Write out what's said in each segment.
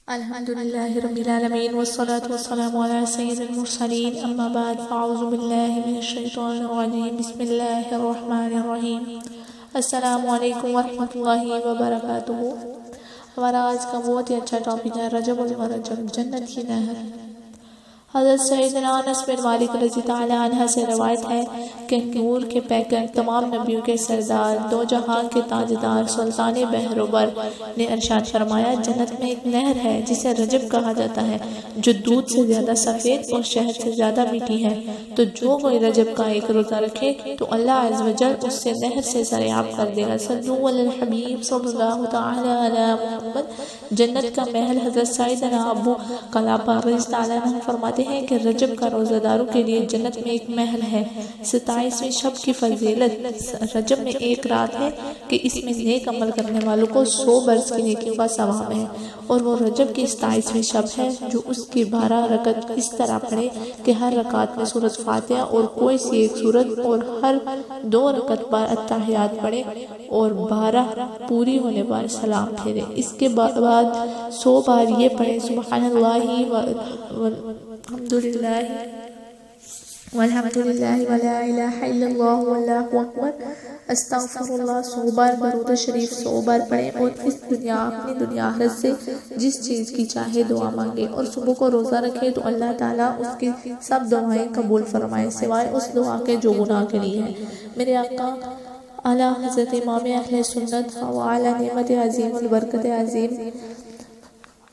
الحمد لله رب العالمين والصلاة والسلام على سيد المرسلين أما بعد فأعوذ بالله من الشيطان الرجيم بسم الله الرحمن الرحيم السلام علیکم ورحمۃ اللہ وبرکاتہ۔ ہمارا آج کا بہت ہی اچھا ٹاپک ہے رجب المرجب، جنت کی نہر۔ حضرت سیدنا انس بن مالک رضی اللہ عنہ سے روایت ہے کہ نور کے پیکر، تمام نبیوں کے سردار، دو جہاں کے تاجدار سلطان بحروبر نے ارشاد فرمایا، جنت میں ایک نہر ہے جسے رجب کہا جاتا ہے، جو دودھ سے زیادہ سفید اور شہد سے زیادہ میٹھی ہے۔ تو جو کوئی رجب کا ایک روزہ رکھے تو اللہ عز و جل اس سے نہر سے سریاب کر دے گا۔ صلو علی الحبیب صلی اللہ تعالی علی محمد۔ جنت کا محل حضرت سیدنا ابو قلابہ رضی اللہ عنہ فرماتے ہیں کہ رجب کا روزہ داروں کے لیے جنت میں ایک محل ہے۔ 27ویں شب کی فضیلت، رجب میں ایک رات ہے کہ اس میں نیک عمل کرنے والوں کو 100 برس کی نیکیوں کا ثواب ہے، اور وہ رجب کی 27ویں شب ہے جو اس کی 12 رکعت اس طرح پڑھے کہ ہر رکعت میں سورۃ فاتحہ اور کوئی سی ایک سورت، اور ہر 2 رکعت پر التحیات پڑھے اور 12 پوری ہونے پر سلام پھیرے۔ اس کے بعد 100 بار یہ پڑھے، سبحان اللہ الحمدللہ والحمدللہ ولا الہ الا اللہ واللہ اکبر استغفر اللہ۔ 100 بار درود شریف 100 بار پڑھیں اور اس دنیا اپنی دنیا آخرت سے جس چیز کی چاہے دعا مانگے، اور صبح کو روزہ رکھے تو اللہ تعالیٰ اس کی سب دعائیں قبول فرمائے سوائے اس دعا کے جو گناہ کے لیے ہے۔ میرے آقا اعلیٰ حضرت امام اہل سنت وعلی نعمت عظیم البرکت عظیم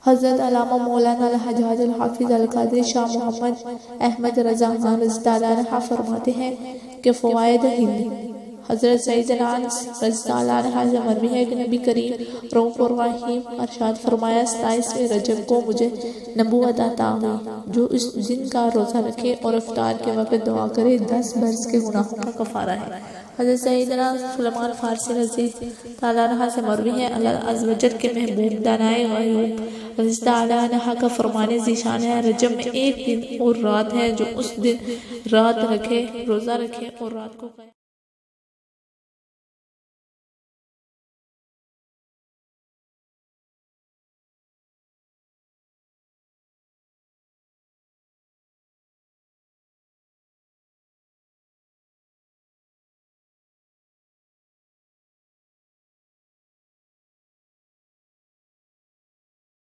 حضرت علامہ مولانا الحجاج الحافظ القادری شاہ محمد احمد رضا خان رضی اللہ عنہ فرماتے ہیں کہ فوائد ہند۔ حضرت سیدنا انس رضی اللہ عنہ سے مروی ہے کہ نبی کریم رؤوف الرحیم ارشاد فرمایا، 27ویں رجب کو مجھے نبوت عطا ہوئی، جو اس دن کا روزہ رکھے اور افطار کے وقت دعا کرے 10 برس کے گناہوں کا کفارہ ہے۔ حضرت سیدنا سلیمان فارسی رضی اللہ عنہ سے مروی ہے، اللہ عز و جل کے محبوب دانائے غیوب رضی اللہ عنہ کا فرمان ذیشان ہے، رجب میں ایک دن اور رات ہے، جو اس دن رات رکھے، روزہ رکھے اور رات کو